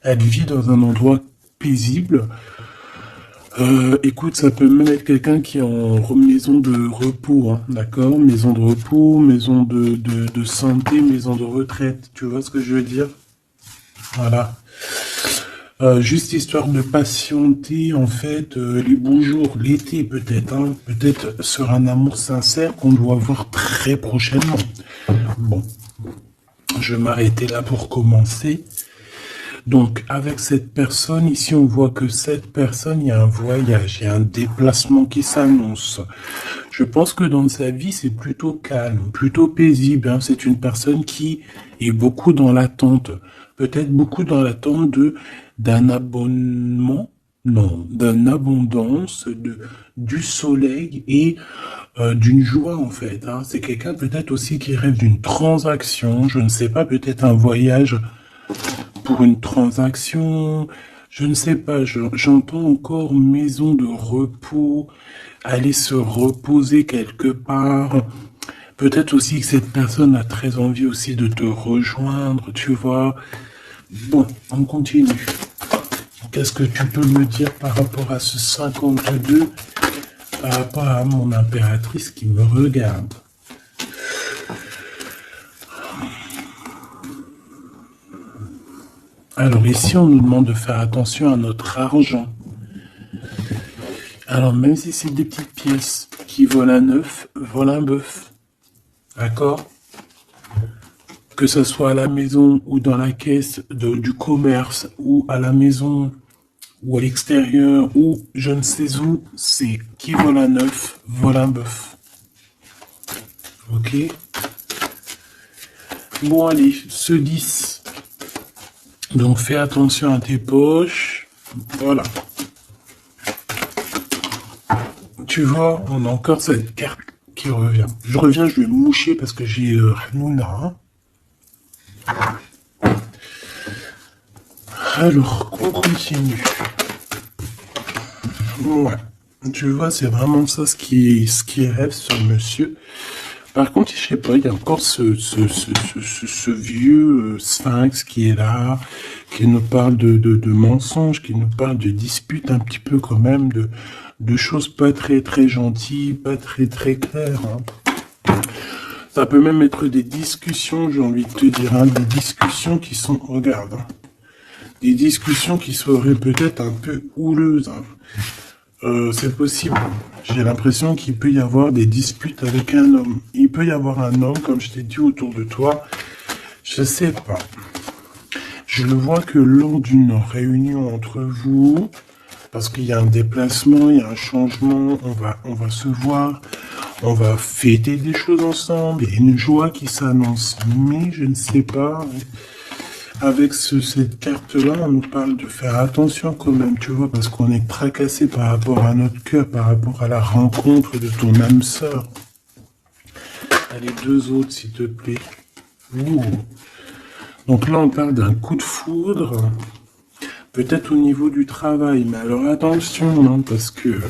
Elle vit dans un endroit paisible. Écoute, ça peut même être quelqu'un qui est en maison de repos, hein, d'accord? Maison de repos, maison de santé, maison de retraite. Tu vois ce que je veux dire? Voilà. Juste histoire de patienter, en fait, les beaux jours, l'été peut-être, hein, peut-être sur un amour sincère qu'on doit voir très prochainement. Bon, je vais m'arrêter là pour commencer. Donc, avec cette personne, ici, on voit que cette personne, il y a un voyage, il y a un déplacement qui s'annonce. Je pense que dans sa vie, c'est plutôt calme, plutôt paisible, hein. C'est une personne qui est beaucoup dans l'attente. Peut-être beaucoup dans l'attente d'un abonnement, non, d'une abondance, du soleil et d'une joie, en fait, hein. C'est quelqu'un peut-être aussi qui rêve d'une transaction, je ne sais pas, peut-être un voyage pour une transaction, je ne sais pas, j'entends encore maison de repos, aller se reposer quelque part. Peut-être aussi que cette personne a très envie aussi de te rejoindre, tu vois. Bon, on continue. Qu'est-ce que tu peux me dire par rapport à ce 52, par rapport à mon impératrice qui me regarde? Alors ici, on nous demande de faire attention à notre argent. Alors même si c'est des petites pièces qui volent un œuf, volent un bœuf. D'accord? Que ce soit à la maison ou dans la caisse du commerce ou à la maison ou à l'extérieur ou je ne sais où, c'est qui vole un œuf, vole un bœuf. Ok? Bon allez, ce 10. Donc fais attention à tes poches. Voilà. Tu vois, on a encore cette carte qui revient. Je reviens, je vais me moucher parce que j'ai Hanouna. Alors, on continue. Ouais. Tu vois, c'est vraiment ça ce qui rêve ce monsieur. Par contre, je sais pas, il y a encore ce vieux sphinx qui est là, qui nous parle de mensonges, qui nous parle de disputes un petit peu quand même, de choses pas très très gentilles, pas très très claires, hein. Ça peut même être des discussions, j'ai envie de te dire, hein, des discussions qui sont, regarde, hein, des discussions qui seraient peut-être un peu houleuses, hein. C'est possible. J'ai l'impression qu'il peut y avoir des disputes avec un homme. Il peut y avoir un homme, comme je t'ai dit, autour de toi. Je sais pas. Je le vois que lors d'une réunion entre vous, parce qu'il y a un déplacement, il y a un changement, on va se voir, on va fêter des choses ensemble, il y a une joie qui s'annonce. Mais je ne sais pas. Avec cette carte-là, on nous parle de faire attention quand même, tu vois, parce qu'on est tracassé par rapport à notre cœur, par rapport à la rencontre de ton âme sœur. Allez, deux autres, s'il te plaît. Ouh. Donc là, on parle d'un coup de foudre, peut-être au niveau du travail, mais alors attention, hein, parce que...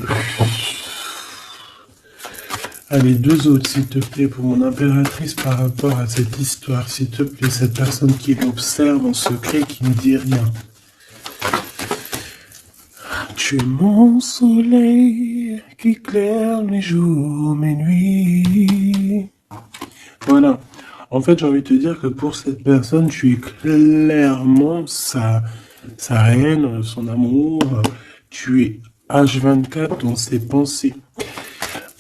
Allez, deux autres, s'il te plaît, pour mon impératrice par rapport à cette histoire, s'il te plaît, cette personne qui l'observe en secret, qui ne dit rien. Tu es mon soleil qui éclaire mes jours, mes nuits. Voilà. En fait, j'ai envie de te dire que pour cette personne, tu es clairement sa reine, son amour. Tu es H24 dans ses pensées.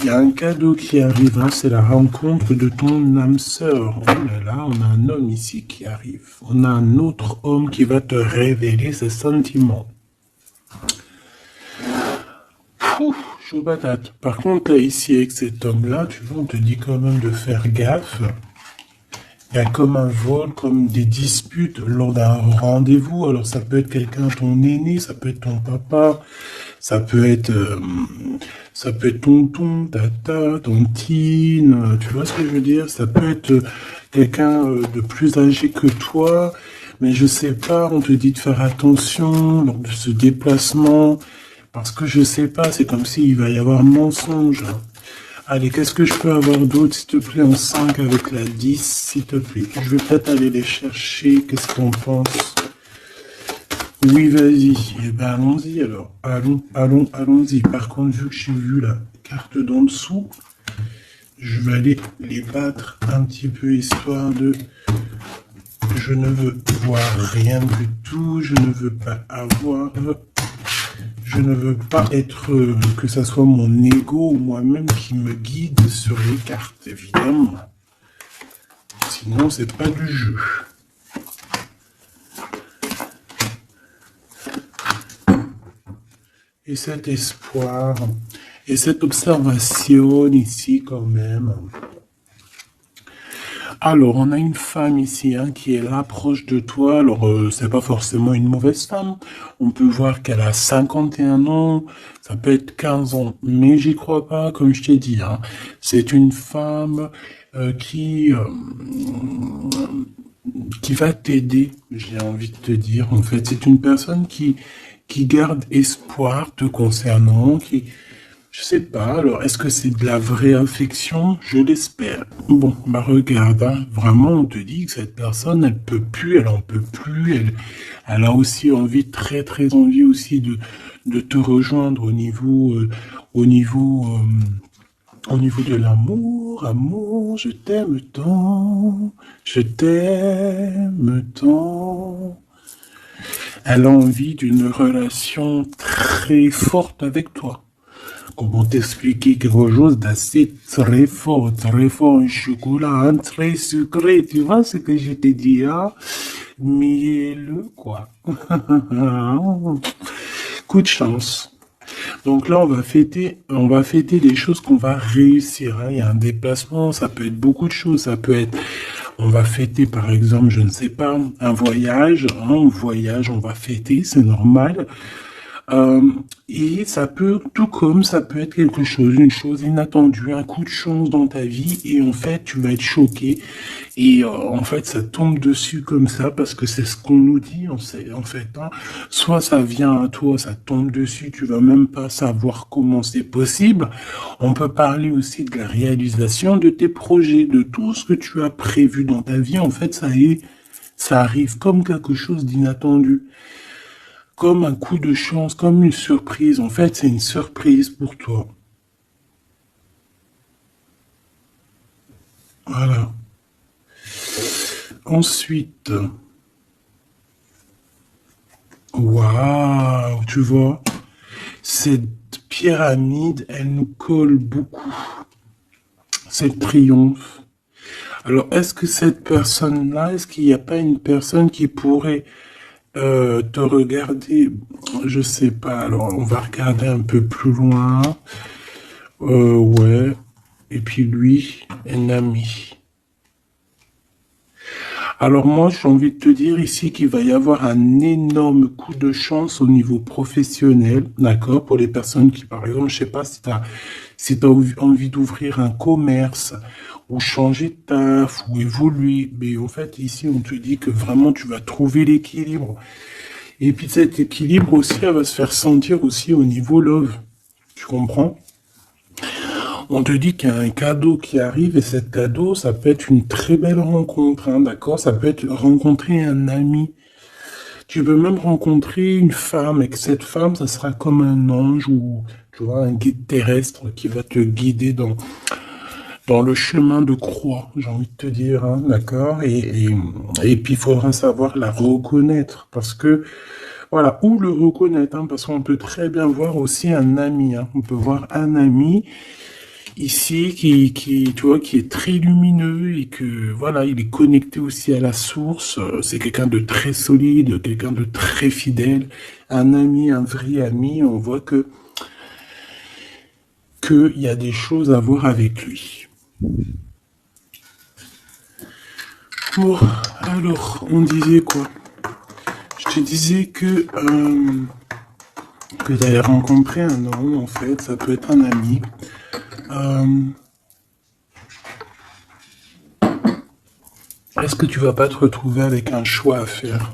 Il y a un cadeau qui arrive, hein, c'est la rencontre de ton âme sœur. Oh là là, on a un homme ici qui arrive. On a un autre homme qui va te révéler ses sentiments. Ouh, chaud patate. Par contre, là, ici, avec cet homme-là, tu vois, on te dit quand même de faire gaffe. Il y a comme un vol, comme des disputes lors d'un rendez-vous. Alors, ça peut être quelqu'un, ton aîné, ça peut être ton papa, ça peut être tonton, tata, tontine, tu vois ce que je veux dire? Ça peut être quelqu'un de plus âgé que toi, mais je sais pas, on te dit de faire attention lors de ce déplacement, parce que je sais pas, c'est comme s'il va y avoir mensonge. Allez, qu'est-ce que je peux avoir d'autre, s'il te plaît, en 5 avec la 10, s'il te plaît. Je vais peut-être aller les chercher, qu'est-ce qu'on pense? Oui, vas-y. Eh ben, allons-y alors. Allons-y. Par contre, vu que j'ai vu la carte d'en dessous, je vais aller les battre un petit peu histoire de... Je ne veux voir rien du tout. Je ne veux pas avoir... Je ne veux pas être... que ça soit mon ego ou moi-même qui me guide sur les cartes, évidemment. Sinon, c'est pas du jeu. Et cet espoir, et cette observation ici quand même. Alors, on a une femme ici hein, qui est là, proche de toi. Alors, c'est pas forcément une mauvaise femme. On peut voir qu'elle a 51 ans, ça peut être 15 ans, mais j'y crois pas, comme je t'ai dit. Hein. C'est une femme qui va t'aider, j'ai envie de te dire. En fait, c'est une personne qui garde espoir te concernant, qui, je sais pas, alors est-ce que c'est de la vraie affection? Je l'espère. Bon, bah regarde, hein, vraiment on te dit que cette personne, elle peut plus, elle en peut plus, elle a aussi envie, très très envie aussi de te rejoindre au niveau, au niveau de l'amour, amour, je t'aime tant. Elle a envie d'une relation très forte avec toi. Comment t'expliquer quelque chose d'assez très fort, un chocolat, hein, très sucré, tu vois ce que je t'ai dit, hein? Mielleux, quoi. Coup de chance. Donc là, on va fêter des choses qu'on va réussir. Hein. Il y a un déplacement, ça peut être beaucoup de choses. Ça peut être, on va fêter par exemple, je ne sais pas, un voyage. Hein, un voyage, on va fêter, c'est normal. Euh, et ça peut, tout comme ça peut être quelque chose, une chose inattendue, un coup de chance dans ta vie, et en fait, tu vas être choqué, et en fait, ça tombe dessus comme ça, parce que c'est ce qu'on nous dit, en fait, hein. Soit ça vient à toi, ça tombe dessus, tu vas même pas savoir comment c'est possible. On peut parler aussi de la réalisation de tes projets, de tout ce que tu as prévu dans ta vie, en fait, ça arrive comme quelque chose d'inattendu. Comme un coup de chance, comme une surprise. En fait, c'est une surprise pour toi. Voilà. Ensuite, waouh, tu vois, cette pyramide, elle nous colle beaucoup. C'est le triomphe. Alors, est-ce que cette personne-là, est-ce qu'il n'y a pas une personne qui pourrait te regarder? Je sais pas. Alors, on va regarder un peu plus loin. Ouais. Et puis lui, un ami. Alors moi, j'ai envie de te dire ici qu'il va y avoir un énorme coup de chance au niveau professionnel, d'accord, pour les personnes qui, par exemple, je sais pas si t'as envie d'ouvrir un commerce ou changer de taf ou évoluer, mais en fait, ici, on te dit que vraiment, tu vas trouver l'équilibre. Et puis cet équilibre aussi, elle va se faire sentir aussi au niveau love. Tu comprends? On te dit qu'il y a un cadeau qui arrive et cet cadeau, ça peut être une très belle rencontre, hein, d'accord? Ça peut être rencontrer un ami. Tu peux même rencontrer une femme et que cette femme, ça sera comme un ange ou, tu vois, un guide terrestre qui va te guider dans le chemin de croix, j'ai envie de te dire, hein, d'accord? Et puis, il faudra savoir la reconnaître parce que, voilà, où le reconnaître, hein, parce qu'on peut très bien voir aussi un ami, hein. On peut voir un ami ici tu vois, qui est très lumineux et que voilà, il est connecté aussi à la source. C'est quelqu'un de très solide, quelqu'un de très fidèle, un ami, un vrai ami. On voit que il y a des choses à voir avec lui. Bon, alors on disait quoi? Je te disais que d'aller rencontrer un homme, en fait, ça peut être un ami. Euh, Est-ce que tu vas pas te retrouver avec un choix à faire?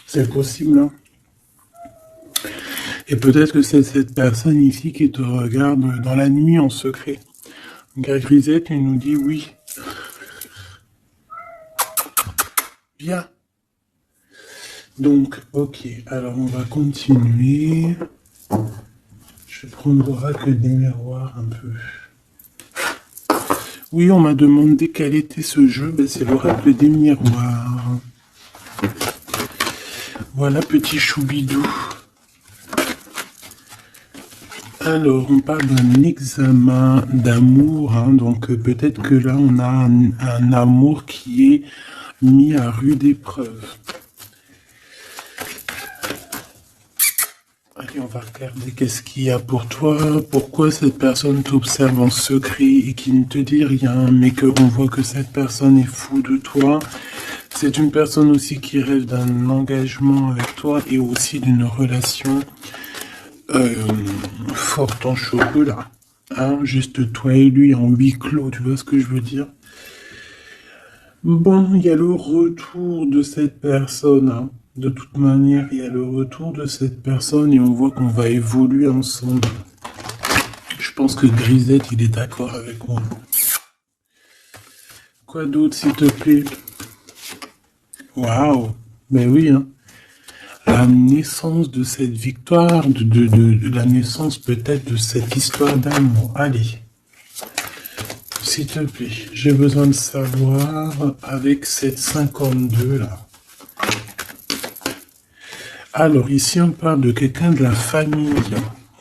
C'est possible, hein? Et peut-être que c'est cette personne ici qui te regarde dans la nuit en secret. Grisette, il nous dit oui. Viens, Donc, ok, alors on va continuer. Je vais prendre l'oracle des miroirs un peu. Oui, on m'a demandé quel était ce jeu. Ben, c'est l'oracle des miroirs. Voilà, petit choubidou. Alors, on parle d'un examen d'amour. Hein, donc, peut-être que là, on a un amour qui est mis à rude épreuve. Allez, on va regarder qu'est-ce qu'il y a pour toi. Pourquoi cette personne t'observe en secret et qui ne te dit rien, mais qu'on voit que cette personne est fou de toi. C'est une personne aussi qui rêve d'un engagement avec toi et aussi d'une relation forte en chocolat. Hein, juste toi et lui en huis clos, tu vois ce que je veux dire? Bon, il y a le retour de cette personne. Hein. De toute manière, il y a le retour de cette personne et on voit qu'on va évoluer ensemble. Je pense que Grisette, il est d'accord avec moi. Quoi d'autre, s'il te plaît? Waouh! Ben oui, hein. La naissance de cette victoire, de la naissance peut-être de cette histoire d'amour. Allez. S'il te plaît, j'ai besoin de savoir avec cette 52 là. Alors ici on parle de quelqu'un de la famille.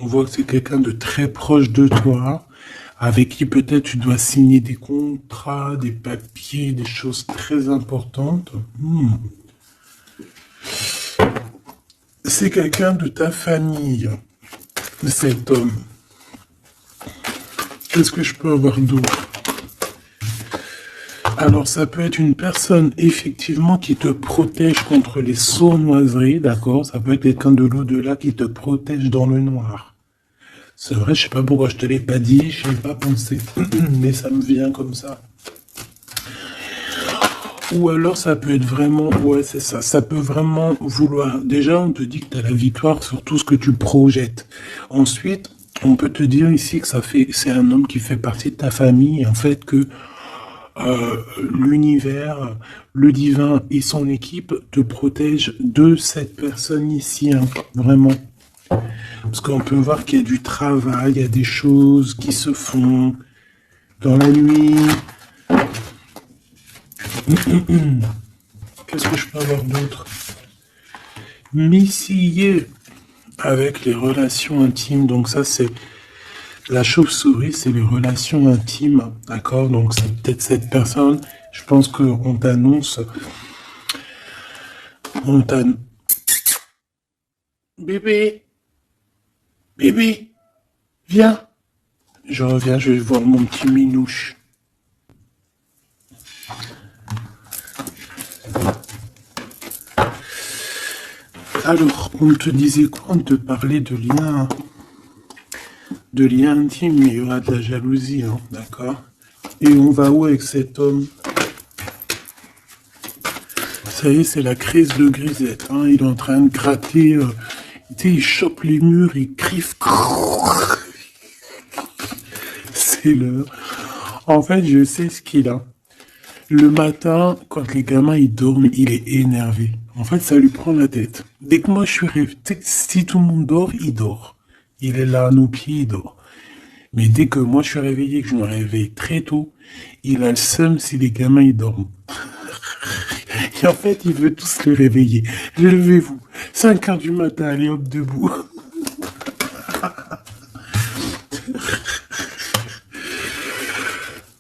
On voit que c'est quelqu'un de très proche de toi, avec qui peut-être tu dois signer des contrats, des papiers, des choses très importantes. C'est quelqu'un de ta famille, cet homme. Qu'est-ce que je peux avoir d'autre? Alors, ça peut être une personne, effectivement, qui te protège contre les sournoiseries, d'accord? Ça peut être quelqu'un de l'au-delà qui te protège dans le noir. C'est vrai, je sais pas pourquoi je te l'ai pas dit, je n'ai pas pensé, mais ça me vient comme ça. Ou alors, ça peut être vraiment, ouais, c'est ça, ça peut vraiment vouloir. Déjà, on te dit que tu as la victoire sur tout ce que tu projettes. Ensuite, on peut te dire ici que c'est un homme qui fait partie de ta famille, en fait, que l'univers, le divin et son équipe te protègent de cette personne ici, hein, vraiment. Parce qu'on peut voir qu'il y a du travail, il y a des choses qui se font dans la nuit. Qu'est-ce que je peux avoir d'autre? Missillé avec les relations intimes, donc ça c'est... La chauve-souris, c'est les relations intimes, d'accord? Donc, c'est peut-être cette personne. Je pense qu'on t'annonce... Bébé! Bébé! Viens! Je reviens, je vais voir mon petit minouche. Alors, on te disait quoi? On te parlait de liens... De liens intimes, mais il y aura de la jalousie, hein, d'accord? Et on va où avec cet homme? Ça y est, c'est la crise de Grisette, hein, il est en train de gratter, tu sais, il chope les murs, il criffe. C'est l'heure. En fait, je sais ce qu'il a. Le matin, quand les gamins ils dorment, il est énervé. En fait, ça lui prend la tête. Dès que moi je suis réveillé, si tout le monde dort, il dort. Il est là à nos pieds, il dort. Mais dès que moi je suis réveillé, que je me réveille très tôt, il a le seum si les gamins ils dorment. Et en fait, il veut tous le réveiller. Levez-vous. 5 heures du matin, allez hop, debout.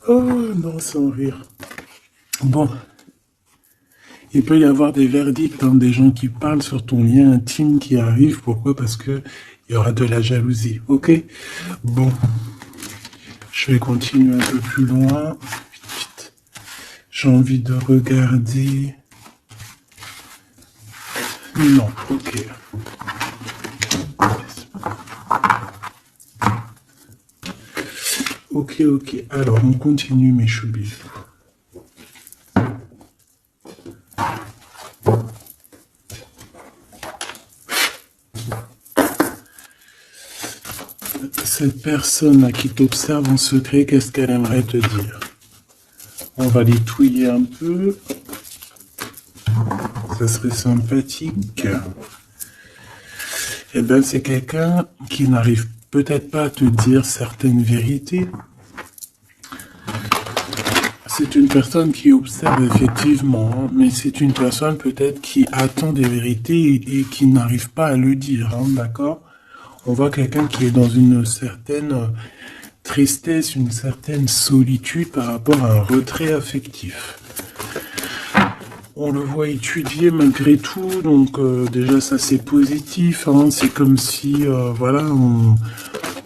Oh non, sans rire. Bon. Il peut y avoir des verdicts, hein, des gens qui parlent sur ton lien intime qui arrive. Pourquoi? Parce que il y aura de la jalousie. Ok? Bon. Je vais continuer un peu plus loin. J'ai envie de regarder... Non, ok. Ok. Alors, on continue, mes choubis. Cette personne à qui t'observe en secret, qu'est-ce qu'elle aimerait te dire? On va les touiller un peu. ça serait sympathique. Eh ben, c'est quelqu'un qui n'arrive peut-être pas à te dire certaines vérités. C'est une personne qui observe effectivement, hein, mais c'est une personne peut-être qui attend des vérités et qui n'arrive pas à le dire, hein, d'accord? On voit quelqu'un qui est dans une certaine tristesse, une certaine solitude par rapport à un retrait affectif. On le voit étudier malgré tout, donc déjà ça c'est positif, hein, c'est comme si voilà,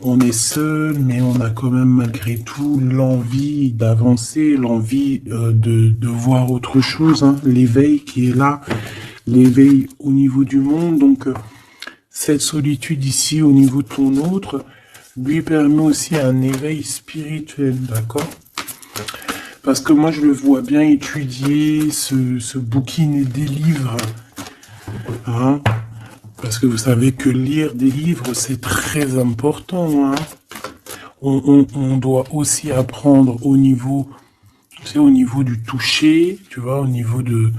on est seul, mais on a quand même malgré tout l'envie d'avancer, l'envie de voir autre chose, hein, l'éveil qui est là, l'éveil au niveau du monde, donc cette solitude ici au niveau de ton autre lui permet aussi un éveil spirituel, d'accord? Parce que moi, je le vois bien étudier, se bouquiner des livres. Hein, parce que vous savez que lire des livres, c'est très important. Hein. On doit aussi apprendre au niveau, tu sais, au niveau du toucher, tu vois, au niveau de...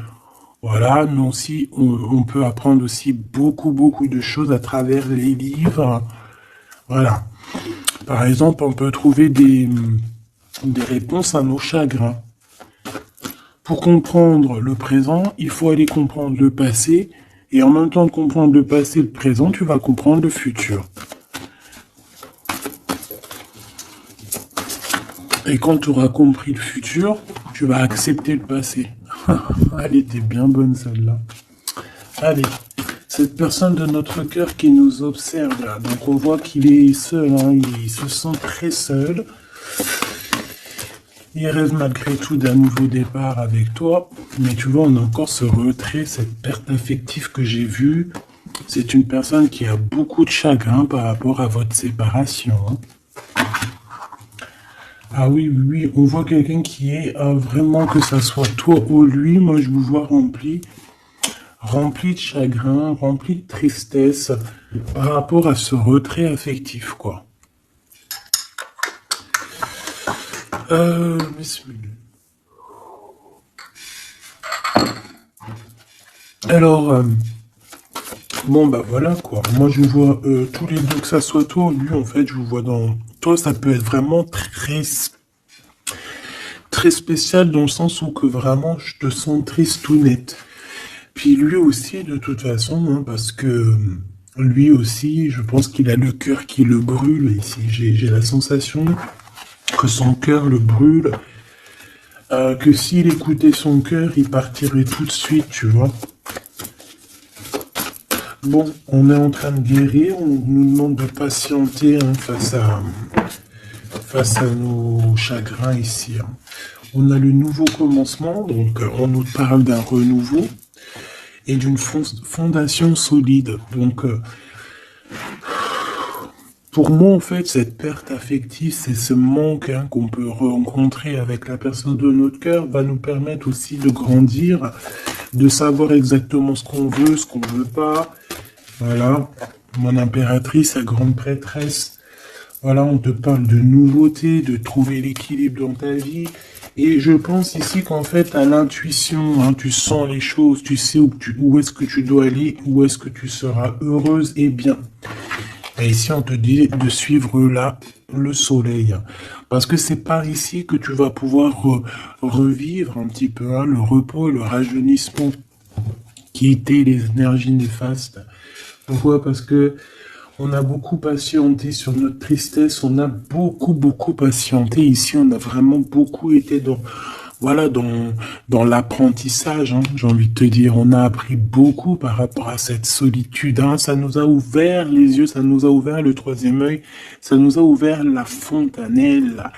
Voilà, mais aussi, on peut apprendre aussi beaucoup de choses à travers les livres. Voilà. Par exemple, on peut trouver des réponses à nos chagrins. Pour comprendre le présent, il faut aller comprendre le passé, et en même temps de comprendre le passé et le présent, tu vas comprendre le futur. Et quand tu auras compris le futur, tu vas accepter le passé. Elle était bien bonne celle-là. Allez, cette personne de notre cœur qui nous observe là, donc on voit qu'il est seul, hein, il se sent très seul. Il rêve malgré tout d'un nouveau départ avec toi, mais tu vois, on a encore ce retrait, cette perte affective que j'ai vue. C'est une personne qui a beaucoup de chagrin par rapport à votre séparation. Hein. Ah oui, on voit quelqu'un qui est vraiment, que ça soit toi ou lui, moi je vous vois rempli de chagrin, rempli de tristesse par rapport à ce retrait affectif, quoi. Alors, bon bah voilà quoi. Moi je vois tous les deux, que ça soit toi ou lui, en fait, je vous vois dans... Toi, ça peut être vraiment très spécial dans le sens où que vraiment je te sens triste tout net. Puis lui aussi, de toute façon, hein, parce que lui aussi, je pense qu'il a le cœur qui le brûle ici. J'ai la sensation que son cœur le brûle, que s'il écoutait son cœur, il partirait tout de suite, tu vois. Bon, on est en train de guérir, on nous demande de patienter hein, face à nos chagrins ici. Hein. On a le nouveau commencement, donc on nous parle d'un renouveau et d'une fondation solide. Donc, pour moi, en fait, cette perte affective, c'est ce manque hein, qu'on peut rencontrer avec la personne de notre cœur, va nous permettre aussi de grandir, de savoir exactement ce qu'on veut pas. Voilà, mon impératrice, la grande prêtresse. Voilà, on te parle de nouveauté, de trouver l'équilibre dans ta vie. Et je pense ici qu'en fait, à l'intuition, hein, tu sens les choses, tu sais où est-ce que tu dois aller, où est-ce que tu seras heureuse et bien. Et ici, on te dit de suivre là le soleil. Parce que c'est par ici que tu vas pouvoir revivre un petit peu hein, le repos et le rajeunissement qui étaient les énergies néfastes. Pourquoi? Parce que on a beaucoup patienté sur notre tristesse, on a beaucoup patienté. Ici, on a vraiment beaucoup été dans l'apprentissage, hein, j'ai envie de te dire. On a appris beaucoup par rapport à cette solitude. Hein. Ça nous a ouvert les yeux, ça nous a ouvert le troisième œil, ça nous a ouvert la fontanelle,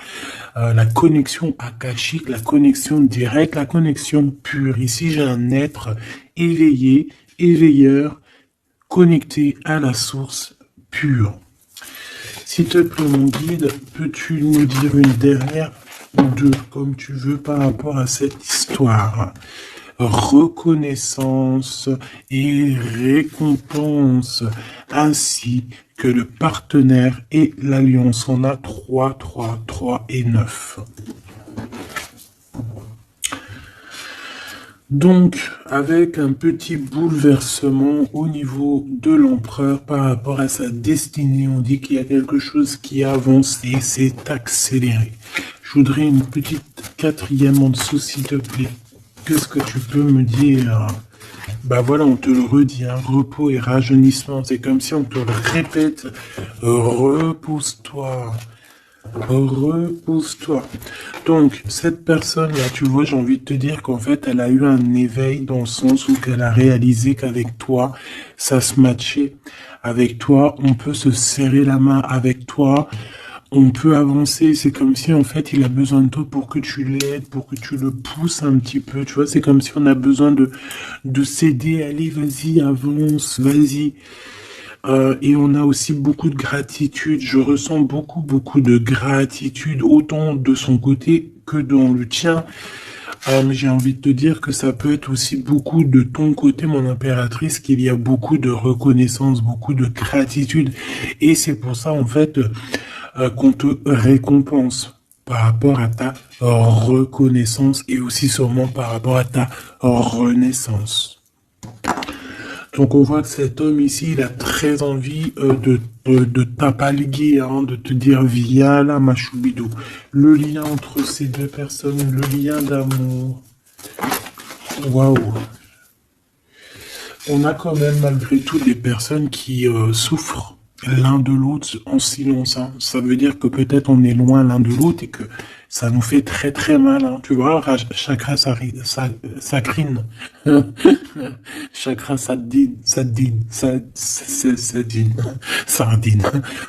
la connexion akashique, la connexion directe, la connexion pure. Ici, j'ai un être éveillé, éveilleur, connecté à la source pure. S'il te plaît, mon guide, peux-tu nous dire une dernière ou deux, comme tu veux, par rapport à cette histoire? Reconnaissance et récompense, ainsi que le partenaire et l'alliance. On a 3, 3, 3 et 9. Donc, avec un petit bouleversement au niveau de l'empereur par rapport à sa destinée, on dit qu'il y a quelque chose qui a avancé, c'est accéléré. Je voudrais une petite quatrième en dessous, s'il te plaît. Qu'est-ce que tu peux me dire? Bah voilà, on te le redit, hein, repos et rajeunissement. C'est comme si on te le répète. Repousse-toi. Repousse-toi. Donc, cette personne-là, tu vois, j'ai envie de te dire qu'en fait, elle a eu un éveil dans le sens où qu'elle a réalisé qu'avec toi, ça se matchait. Avec toi, on peut se serrer la main. Avec toi, on peut avancer. C'est comme si, en fait, il a besoin de toi pour que tu l'aides, pour que tu le pousses un petit peu. Tu vois, c'est comme si on a besoin de s'aider. Allez, vas-y, avance, vas-y. Et on a aussi beaucoup de gratitude. Je ressens beaucoup de gratitude, autant de son côté que dans le tien. J'ai envie de te dire que ça peut être aussi beaucoup de ton côté, mon impératrice, qu'il y a beaucoup de reconnaissance, beaucoup de gratitude. Et c'est pour ça, en fait, qu'on te récompense par rapport à ta reconnaissance et aussi sûrement par rapport à ta renaissance. Donc on voit que cet homme ici, il a très envie de t'apalguer, hein, de te dire viens là, ma choubidou. Le lien entre ces deux personnes, le lien d'amour. Waouh. On a quand même malgré tout des personnes qui souffrent l'un de l'autre en silence. Hein. Ça veut dire que peut-être on est loin l'un de l'autre et que ça nous fait très mal. Hein. Tu vois, chakra sacrine. Chakra sadine, sardine.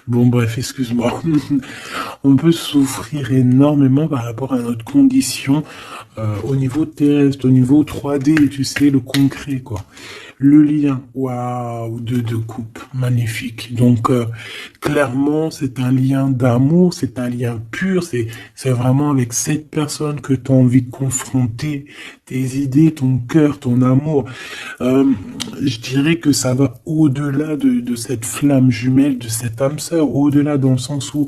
Bon bref, excuse-moi. On peut souffrir énormément par rapport à notre condition au niveau terrestre, au niveau 3D, tu sais, le concret, quoi. Le lien, waouh, de couple, magnifique. Donc, clairement, c'est un lien d'amour, c'est un lien pur, c'est vraiment avec cette personne que tu as envie de confronter tes idées, ton cœur, ton amour. Je dirais que ça va au-delà de cette flamme jumelle, de cette âme sœur, au-delà dans le sens où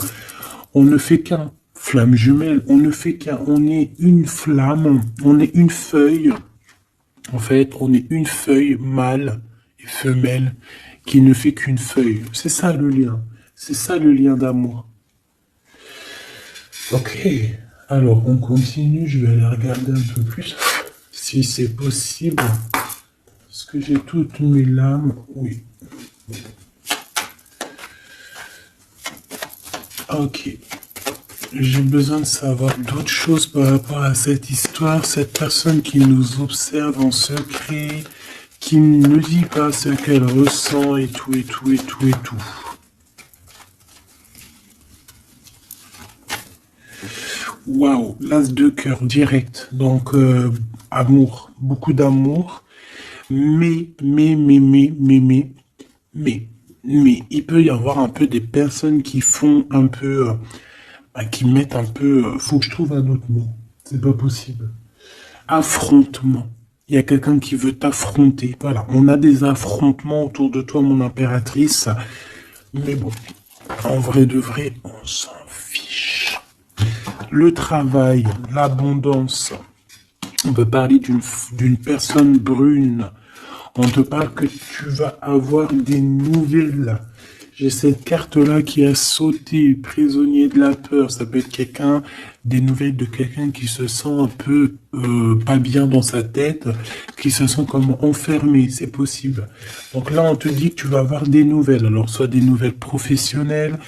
on ne fait qu'un. Flamme jumelle, on ne fait qu'un. On est une flamme, on est une feuille. En fait, on est une feuille mâle et femelle qui ne fait qu'une feuille. C'est ça le lien. C'est ça le lien d'amour. Ok. Alors, on continue. Je vais aller regarder un peu plus. Si c'est possible. Est-ce que j'ai toutes mes lames? Oui. Ok. J'ai besoin de savoir d'autres choses par rapport à cette histoire. Cette personne qui nous observe en secret, qui ne dit pas ce qu'elle ressent et tout. Waouh, l'as de cœur direct. Donc, amour, beaucoup d'amour. Mais, il peut y avoir un peu des personnes qui font un peu, qui mettent un peu, faut que je trouve un autre mot. C'est pas possible. Affrontement. Il y a quelqu'un qui veut t'affronter. Voilà, on a des affrontements autour de toi, mon impératrice. Mais bon, en vrai de vrai, on s'en fiche. Le travail, l'abondance. On peut parler d'une personne brune. On te parle que tu vas avoir des nouvelles. J'ai cette carte-là qui a sauté, prisonnier de la peur. Ça peut être quelqu'un, des nouvelles de quelqu'un qui se sent un peu pas bien dans sa tête, qui se sent comme enfermé, c'est possible. Donc là, on te dit que tu vas avoir des nouvelles. Alors, soit des nouvelles professionnelles,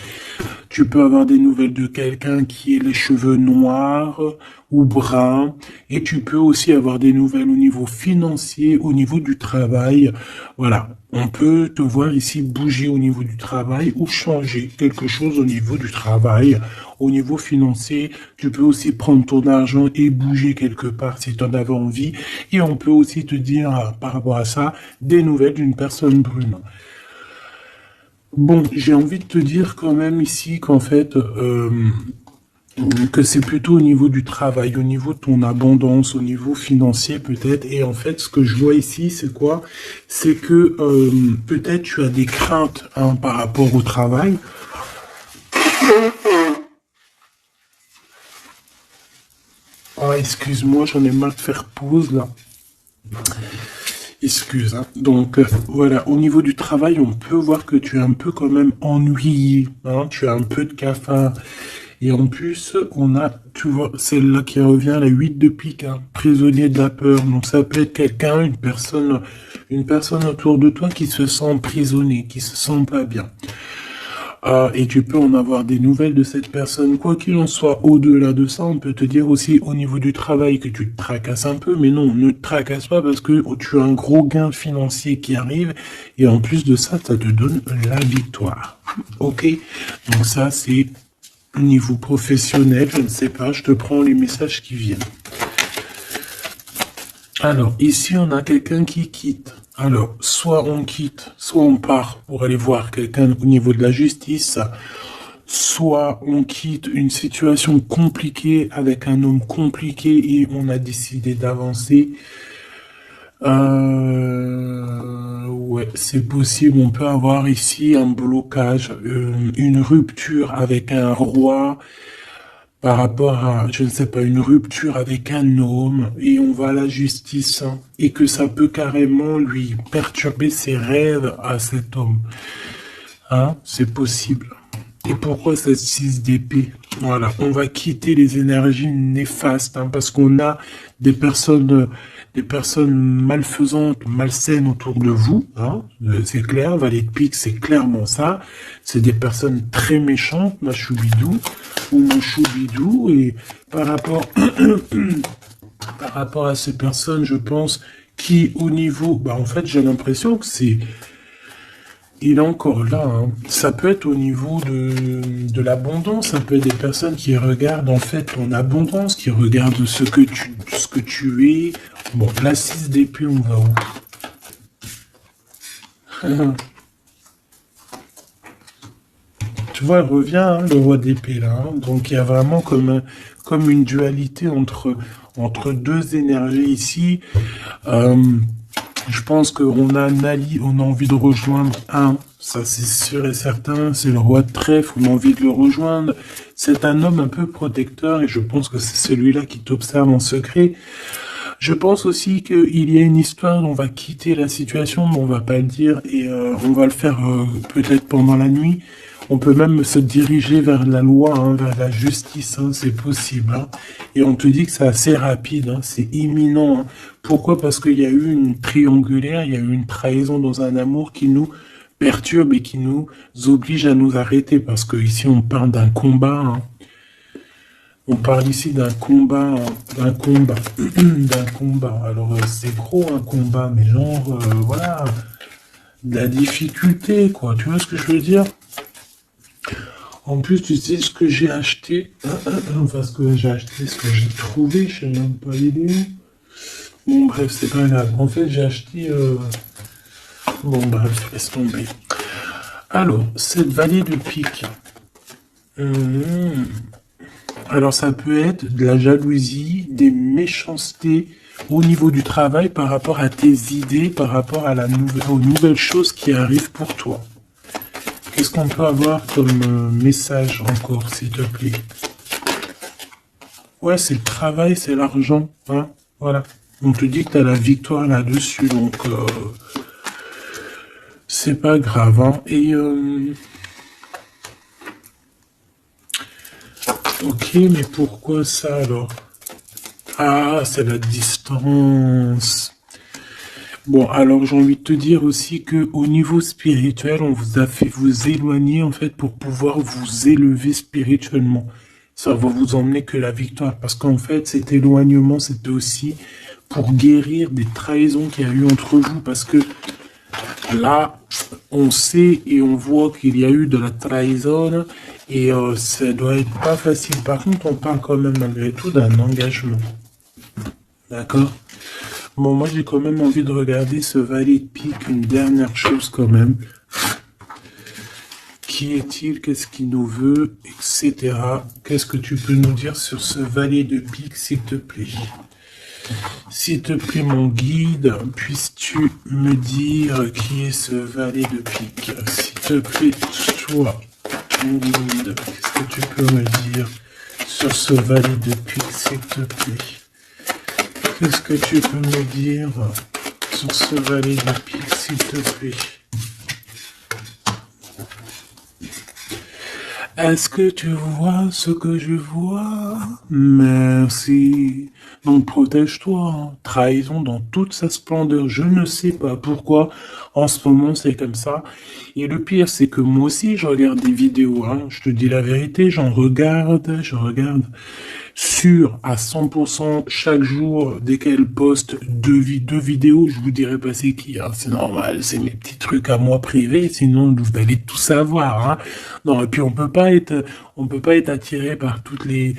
tu peux avoir des nouvelles de quelqu'un qui a les cheveux noirs ou bruns, et tu peux aussi avoir des nouvelles au niveau financier, au niveau du travail. Voilà, on peut te voir ici bouger au niveau du travail ou changer quelque chose au niveau du travail. Au niveau financier, tu peux aussi prendre ton argent et bouger quelque part si tu en avais envie. Et on peut aussi te dire, par rapport à ça, des nouvelles d'une personne brune. Bon, j'ai envie de te dire quand même ici qu'en fait, que c'est plutôt au niveau du travail, au niveau de ton abondance, au niveau financier peut-être. Et en fait, ce que je vois ici, c'est quoi? C'est que peut-être tu as des craintes hein, par rapport au travail. Ah, excuse-moi, j'en ai marre de faire pause là. Excuse, hein. Donc, voilà, au niveau du travail, on peut voir que tu es un peu quand même ennuyé, hein, tu as un peu de cafard. Et en plus, on a, tu vois, celle-là qui revient, la 8 de pique, hein, prisonnier de la peur. Donc, ça peut être quelqu'un, une personne autour de toi qui se sent emprisonnée, qui se sent pas bien. Et tu peux en avoir des nouvelles de cette personne. Quoi qu'il en soit, au-delà de ça, on peut te dire aussi au niveau du travail que tu te tracasses un peu, mais non, ne te tracasse pas parce que tu as un gros gain financier qui arrive, et en plus de ça, ça te donne la victoire. Ok? Donc ça, c'est au niveau professionnel, je ne sais pas, je te prends les messages qui viennent. Alors, ici, on a quelqu'un qui quitte. Alors, soit on quitte, soit on part pour aller voir quelqu'un au niveau de la justice, soit on quitte une situation compliquée avec un homme compliqué et on a décidé d'avancer. Ouais, c'est possible. On peut avoir ici un blocage, une rupture avec un roi, par rapport à, je ne sais pas, une rupture avec un homme, et on va à la justice, hein, et que ça peut carrément lui perturber ses rêves à cet homme. Hein, c'est possible. Et pourquoi cette 6 d'épée? Voilà, on va quitter les énergies néfastes, hein, parce qu'on a des personnes malfaisantes, malsaines autour de vous. Hein, c'est clair, Valet de pique, c'est clairement ça. C'est des personnes très méchantes, ma choubidou, ou mon choubidou, et par rapport, par rapport à ces personnes, je pense, qui au niveau, bah en fait, j'ai l'impression que c'est il est encore là, hein. Ça peut être au niveau de l'abondance, ça peut être des personnes qui regardent en fait ton abondance, qui regardent ce que tu es. Bon, la 6 d'épée, on va où? Tu vois, elle revient, hein, le roi d'épée là, hein. Donc il y a vraiment comme une dualité entre deux énergies ici. Je pense qu'on a un allié, on a envie de rejoindre un, ça c'est sûr et certain, c'est le roi de trèfle, on a envie de le rejoindre. C'est un homme un peu protecteur et je pense que c'est celui-là qui t'observe en secret. Je pense aussi qu'il y a une histoire, on va quitter la situation, mais on va pas le dire et on va le faire peut-être pendant la nuit. On peut même se diriger vers la loi, hein, vers la justice, hein, c'est possible. Hein. Et on te dit que c'est assez rapide, hein, c'est imminent. Hein. Pourquoi? Parce qu'il y a eu une triangulaire, il y a eu une trahison dans un amour qui nous perturbe et qui nous oblige à nous arrêter. Parce que ici on parle d'un combat. Hein. On parle ici d'un combat, d'un combat, d'un combat. Alors c'est gros un combat, mais genre, voilà, de la difficulté, quoi. Tu vois ce que je veux dire? En plus, tu sais ce que j'ai acheté, enfin ce que j'ai acheté, ce que j'ai trouvé, je sais même pas l'idée. Bon bref, c'est pas grave. En fait, j'ai acheté, bon bref, laisse tomber. Alors, cette vallée de pique. Alors ça peut être de la jalousie, des méchancetés au niveau du travail par rapport à tes idées, par rapport à aux nouvelles choses qui arrivent pour toi. Qu'est-ce qu'on peut avoir comme message encore, s'il te plaît? Ouais, c'est le travail, c'est l'argent, hein, voilà. On te dit que tu as la victoire là-dessus, donc c'est pas grave, hein. Et ok, mais pourquoi ça alors? Ah, c'est la distance. Bon, alors j'ai envie de te dire aussi que au niveau spirituel, on vous a fait vous éloigner en fait pour pouvoir vous élever spirituellement. Ça va vous emmener que la victoire, parce qu'en fait, cet éloignement, c'était aussi pour guérir des trahisons qu'il y a eu entre vous, parce que là, on sait et on voit qu'il y a eu de la trahison, et ça doit être pas facile. Par contre, on parle quand même malgré tout d'un engagement. D'accord? Bon, moi j'ai quand même envie de regarder ce valet de pique, une dernière chose quand même. Qui est-il? Qu'est-ce qu'il nous veut? Etc. Qu'est-ce que tu peux nous dire sur ce valet de pique, s'il te plaît? S'il te plaît, mon guide, puisses-tu me dire qui est ce valet de pique? S'il te plaît, toi, mon guide, qu'est-ce que tu peux me dire sur ce valet de pique, s'il te plaît? Qu'est-ce que tu peux me dire sur ce valet de pique, s'il te plaît? Est-ce que tu vois ce que je vois? Merci. Donc protège-toi, hein. Trahison dans toute sa splendeur. Je ne sais pas pourquoi en ce moment c'est comme ça. Et le pire, c'est que moi aussi je regarde des vidéos, hein. Je te dis la vérité, je regarde sûr à 100% chaque jour dès qu'elle poste deux vidéos, je vous dirai pas c'est qui, hein. C'est normal, c'est mes petits trucs à moi privés, sinon vous allez tout savoir, hein. Non, et puis on peut pas être attiré par toutes les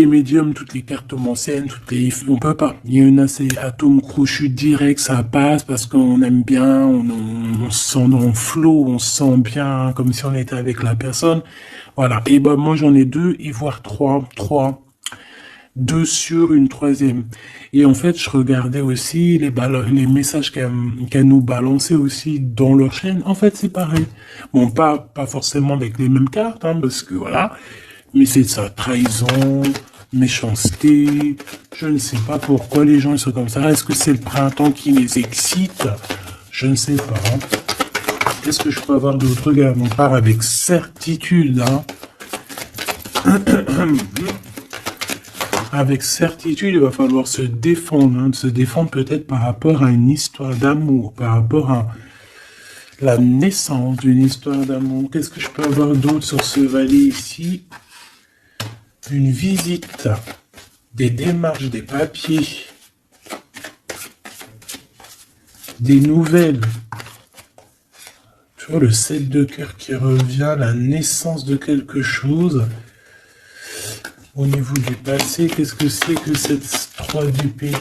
médiums, toutes les cartomanciennes, on peut pas. Il y a une assez atome crochu direct, ça passe parce qu'on aime bien, on se sent dans le flow, on se sent bien, comme si on était avec la personne. Voilà. Et ben, moi, j'en ai deux, et voire trois. Deux sur une troisième. Et en fait, je regardais aussi les messages qu'elle nous balançait aussi dans leur chaîne. En fait, c'est pareil. Bon, pas forcément avec les mêmes cartes, hein, parce que voilà. Mais c'est ça, trahison, méchanceté. Je ne sais pas pourquoi les gens ils sont comme ça. Est-ce que c'est le printemps qui les excite? Je ne sais pas, hein. Qu'est-ce que je peux avoir d'autre? Regarde, on part avec certitude, hein. Avec certitude, il va falloir se défendre, hein, se défendre peut-être par rapport à une histoire d'amour, par rapport à la naissance d'une histoire d'amour. Qu'est-ce que je peux avoir d'autre sur ce valet ici? Une visite, des démarches, des papiers, des nouvelles. Tu vois, le 7 de cœur qui revient, la naissance de quelque chose. Au niveau du passé, qu'est-ce que c'est que cette 3 d'épée?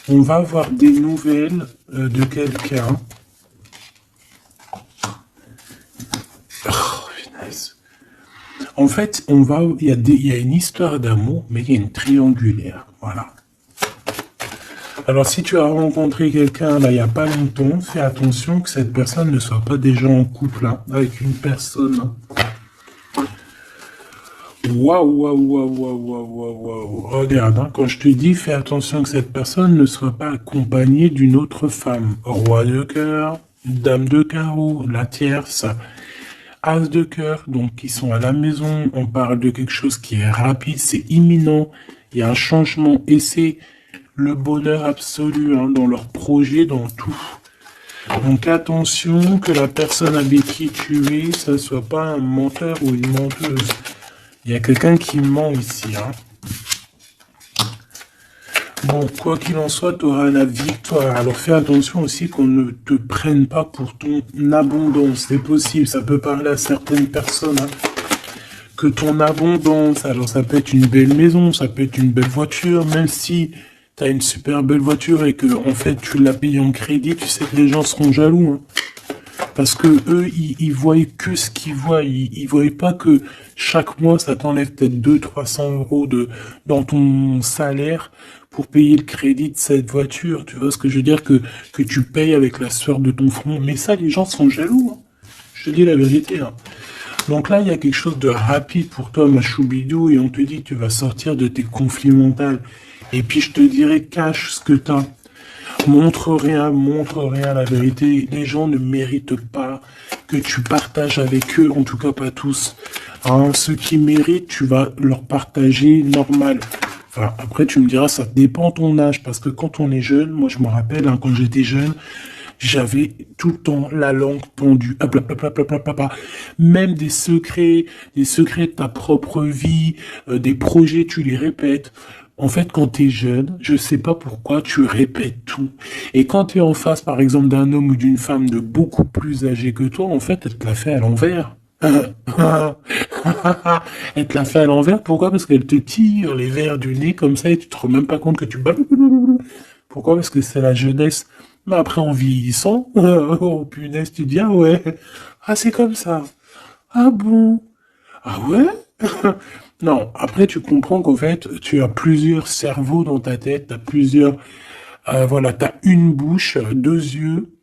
On va avoir des nouvelles de quelqu'un. Oh, finesse. En fait, il y a une histoire d'amour, mais il y a une triangulaire. Voilà. Alors, si tu as rencontré quelqu'un là il n'y a pas longtemps, fais attention que cette personne ne soit pas déjà en couple, hein, avec une personne. Waouh. Regarde, hein, quand je te dis, fais attention que cette personne ne soit pas accompagnée d'une autre femme. Roi de cœur, dame de carreau, la tierce, as de cœur, donc ils sont à la maison. On parle de quelque chose qui est rapide, c'est imminent. Il y a un changement et c'est le bonheur absolu, hein, dans leur projet, dans tout. Donc attention que la personne avec qui tu es, ça soit pas un menteur ou une menteuse. Il y a quelqu'un qui ment ici, hein. Bon, quoi qu'il en soit, tu auras la victoire. Alors fais attention aussi qu'on ne te prenne pas pour ton abondance. C'est possible, ça peut parler à certaines personnes, hein, que ton abondance, alors ça peut être une belle maison, ça peut être une belle voiture, même si tu as une super belle voiture et que en fait tu l'as payé en crédit, tu sais que les gens seront jaloux, hein. Parce que eux, ils voient que ce qu'ils voient. Ils voient pas que chaque mois, ça t'enlève peut-être 200-300 euros dans ton salaire pour payer le crédit de cette voiture. Tu vois ce que je veux dire? Que tu payes avec la sueur de ton front. Mais ça, les gens sont jaloux, hein. Je te dis la vérité, hein. Donc là, il y a quelque chose de rapide pour toi, ma choubidou, et on te dit que tu vas sortir de tes conflits mentaux. Et puis, je te dirais, cache ce que t'as. Montre rien, la vérité. Les gens ne méritent pas que tu partages avec eux, en tout cas pas tous. Hein, ceux qui méritent, tu vas leur partager normal. Enfin, après, tu me diras, ça dépend de ton âge, parce que quand on est jeune, moi je me rappelle, hein, quand j'étais jeune, j'avais tout le temps la langue pendue. Ah, même des secrets de ta propre vie, des projets, tu les répètes. En fait, quand t'es jeune, je sais pas pourquoi tu répètes tout. Et quand tu es en face, par exemple, d'un homme ou d'une femme de beaucoup plus âgé que toi, en fait, elle te l'a fait à l'envers. Elle te l'a fait à l'envers. Pourquoi? Parce qu'elle te tire les verres du nez comme ça et tu te rends même pas compte que tu... Pourquoi? Parce que c'est la jeunesse. Mais après, en vieillissant, oh punaise, tu dis, ah ouais, ah c'est comme ça. Ah bon? Ah ouais? Non, après tu comprends qu'en fait, tu as plusieurs cerveaux dans ta tête, t'as plusieurs... voilà, t'as une bouche, deux yeux.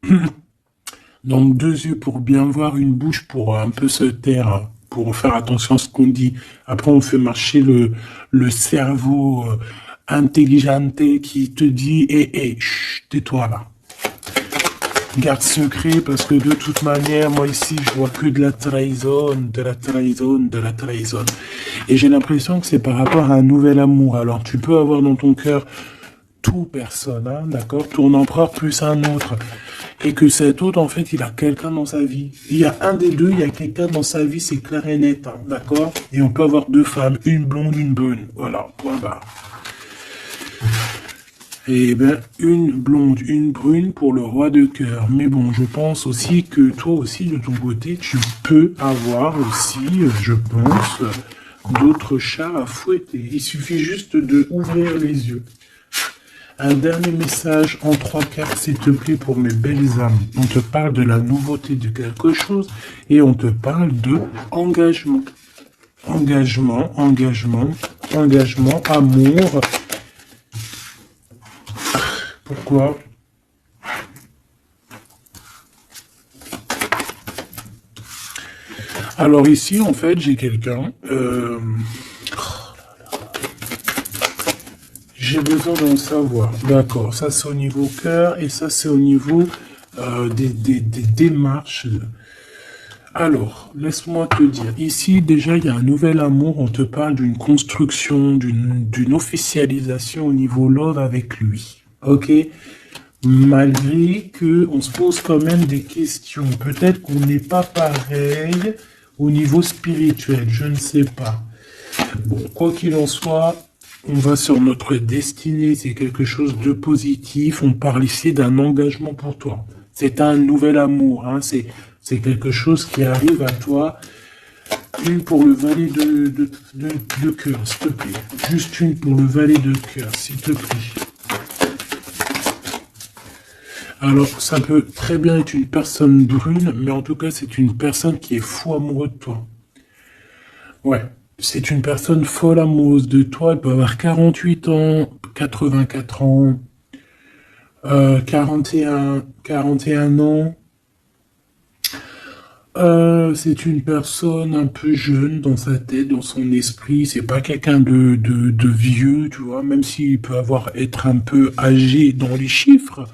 Donc deux yeux pour bien voir, une bouche pour un peu se taire, pour faire attention à ce qu'on dit. Après, on fait marcher le cerveau intelligente qui te dit, chut, tais-toi là. Garde secret, parce que de toute manière, moi ici, je vois que de la trahison, de la trahison, de la trahison. Et j'ai l'impression que c'est par rapport à un nouvel amour. Alors, tu peux avoir dans ton cœur tout personne, hein, d'accord, ton empereur plus un autre. Et que cet autre, en fait, il a quelqu'un dans sa vie. Il y a un des deux, il y a quelqu'un dans sa vie, c'est clair et net, hein, d'accord. Et on peut avoir deux femmes, une blonde, une brune. Voilà, point barre. Eh bien, une blonde, une brune pour le roi de cœur. Mais bon, je pense aussi que toi aussi, de ton côté, tu peux avoir aussi, je pense, d'autres chats à fouetter. Il suffit juste de ouvrir les yeux. Un dernier message en 3 cartes, s'il te plaît, pour mes belles âmes. On te parle de la nouveauté de quelque chose et on te parle de engagement. Engagement, engagement, engagement, amour. Pourquoi? Alors ici, en fait, j'ai quelqu'un... J'ai besoin d'en savoir. D'accord, ça c'est au niveau cœur et ça c'est au niveau des démarches. Alors, laisse-moi te dire. Ici, déjà, il y a un nouvel amour. On te parle d'une construction, d'une officialisation au niveau love avec lui. Ok? Malgré que on se pose quand même des questions. Peut-être qu'on n'est pas pareil au niveau spirituel. Je ne sais pas. Bon, quoi qu'il en soit... On va sur notre destinée, c'est quelque chose de positif. On parle ici d'un engagement pour toi. C'est un nouvel amour, hein. C'est quelque chose qui arrive à toi. Une pour le valet de cœur, s'il te plaît. Juste une pour le valet de cœur, s'il te plaît. Alors, ça peut très bien être une personne brune, mais en tout cas, c'est une personne qui est fou amoureux de toi. Ouais. C'est une personne folle amoureuse de toi. Elle peut avoir 48 ans, 84 ans, 41 ans. C'est une personne un peu jeune dans sa tête, dans son esprit. C'est pas quelqu'un de vieux, tu vois, même s'il peut être un peu âgé dans les chiffres.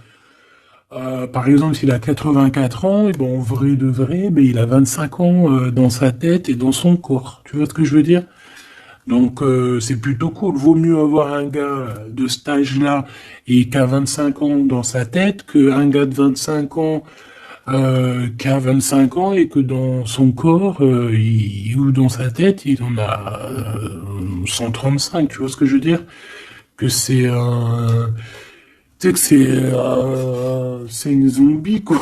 Par exemple, s'il a 84 ans, et bon, vrai de vrai, mais il a 25 ans dans sa tête et dans son corps. Tu vois ce que je veux dire? Donc, c'est plutôt cool. Vaut mieux avoir un gars de cet âge-là et qui a 25 ans dans sa tête qu'un gars de 25 ans qui a 25 ans et que dans son corps ou dans sa tête, il en a 135. Tu vois ce que je veux dire? Que c'est... Tu sais que c'est une zombie, quoi,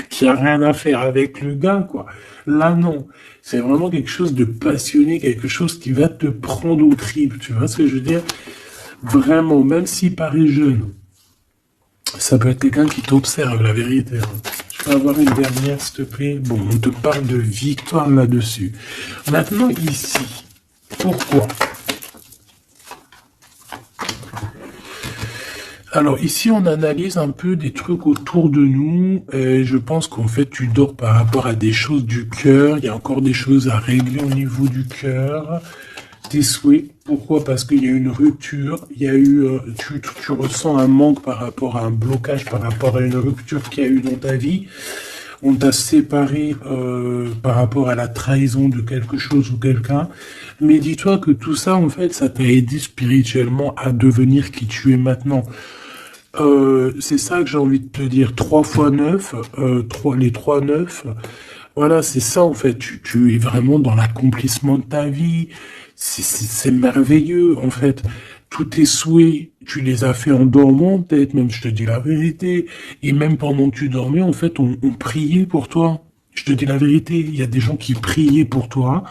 qui a rien à faire avec le gars, quoi. Là, non. C'est vraiment quelque chose de passionné, quelque chose qui va te prendre au tripes, tu vois ce que je veux dire? Vraiment, même s'il paraît jeune, ça peut être quelqu'un qui t'observe, la vérité. Hein. Je peux avoir une dernière, s'il te plaît? Bon, on te parle de victoire là-dessus. Maintenant, ici, pourquoi? Alors ici, on analyse un peu des trucs autour de nous. Et je pense qu'en fait, tu dors par rapport à des choses du cœur. Il y a encore des choses à régler au niveau du cœur. Tes souhaits. Pourquoi? Parce qu'il y a une rupture. Il y a eu, tu ressens un manque par rapport à un blocage, par rapport à une rupture qu'il y a eu dans ta vie. On t'a séparé par rapport à la trahison de quelque chose ou quelqu'un. Mais dis-toi que tout ça, en fait, ça t'a aidé spirituellement à devenir qui tu es maintenant. C'est ça que j'ai envie de te dire. 3 fois 9, les 3 9. Voilà, c'est ça en fait. Tu es vraiment dans l'accomplissement de ta vie. C'est merveilleux en fait. Tous tes souhaits, tu les as fait en dormant, peut-être même, je te dis la vérité. Et même pendant que tu dormais, en fait, on priait pour toi. Je te dis la vérité, il y a des gens qui priaient pour toi.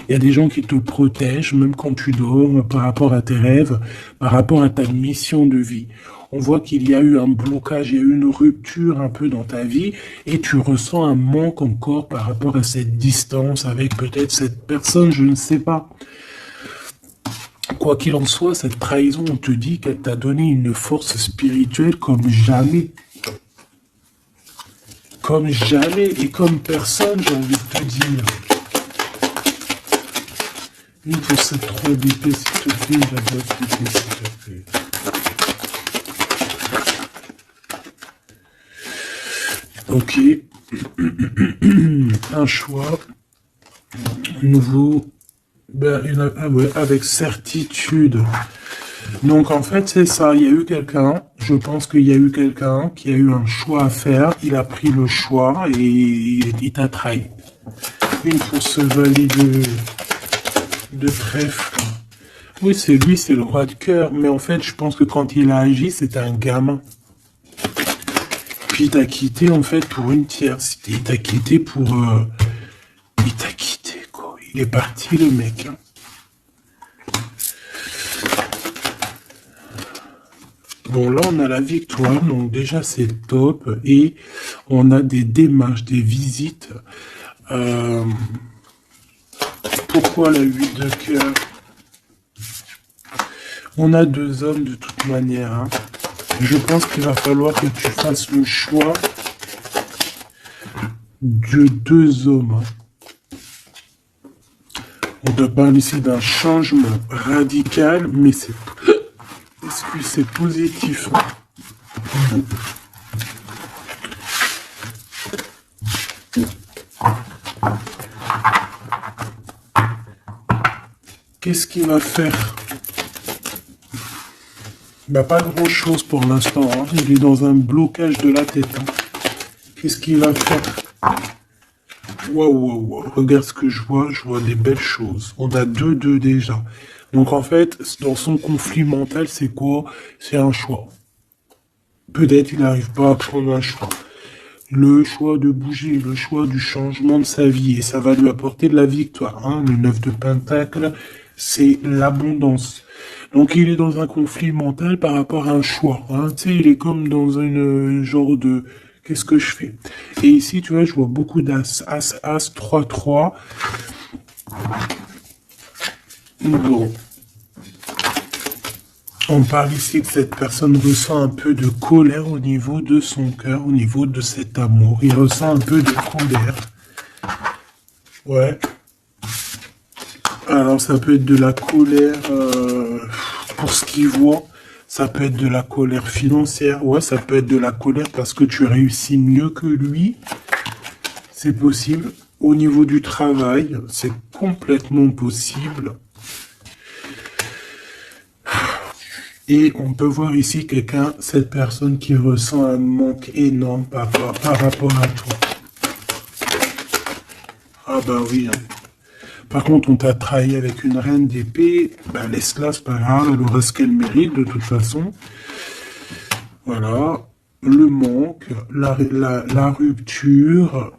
Il y a des gens qui te protègent, même quand tu dors, par rapport à tes rêves, par rapport à ta mission de vie. On voit qu'il y a eu un blocage, il y a eu une rupture un peu dans ta vie, et tu ressens un manque encore par rapport à cette distance avec peut-être cette personne, je ne sais pas. Quoi qu'il en soit, cette trahison, on te dit qu'elle t'a donné une force spirituelle comme jamais. Comme jamais et comme personne, j'ai envie de te dire. Une pour cette 3 d'épée, s'il te plaît, la boîte d'épée, s'il te plaît. Ok. Un choix. Nouveau. Ben, ah ouais, avec certitude. Donc en fait, c'est ça. Il y a eu quelqu'un, je pense qu'il y a eu quelqu'un qui a eu un choix à faire. Il a pris le choix et il t'a trahi. Une pour ce valet de trèfle. Oui, c'est lui, c'est le roi de cœur. Mais en fait, je pense que quand il a agi, c'était un gamin. Puis il t'a quitté, en fait, pour une tierce. Il t'a quitté pour... Il t'a quitté, quoi. Il est parti, le mec. Hein. Bon, là, on a la victoire. Donc, déjà, c'est top. Et on a des démarches, des visites. Pourquoi la 8 de cœur? On a 2 hommes de toute manière. Hein. Je pense qu'il va falloir que tu fasses le choix de 2 hommes. Hein. On te parle ici d'un changement radical, mais c'est... Est-ce que c'est positif? Hein. Qu'est-ce qu'il va faire? Bah, pas grand chose pour l'instant, hein. Il est dans un blocage de la tête. Hein. Qu'est-ce qu'il va faire? Waouh, regarde ce que je vois des belles choses. On a 2-2 déjà. Donc en fait, dans son conflit mental, c'est quoi? C'est un choix. Peut-être il n'arrive pas à prendre un choix. Le choix de bouger, le choix du changement de sa vie. Et ça va lui apporter de la victoire. Hein. Le 9 de Pentacle, c'est l'abondance. Donc il est dans un conflit mental par rapport à un choix. Hein. Tu sais, il est comme dans une genre de... Qu'est-ce que je fais? Et ici, tu vois, je vois beaucoup d'as. As, as, 3-3. Bon. On parle ici que cette personne ressent un peu de colère au niveau de son cœur, au niveau de cet amour. Il ressent un peu de colère. Ouais. Alors, ça peut être de la colère pour ce qu'il voit. Ça peut être de la colère financière. Ouais, ça peut être de la colère parce que tu réussis mieux que lui. C'est possible. Au niveau du travail, c'est complètement possible. Et on peut voir ici quelqu'un, cette personne qui ressent un manque énorme par rapport à toi. Ah bah oui. Hein. Par contre, on t'a trahi avec une reine d'épée. Ben laisse-la, c'est pas grave, elle aura ce qu'elle mérite de toute façon. Voilà. Le manque, la rupture.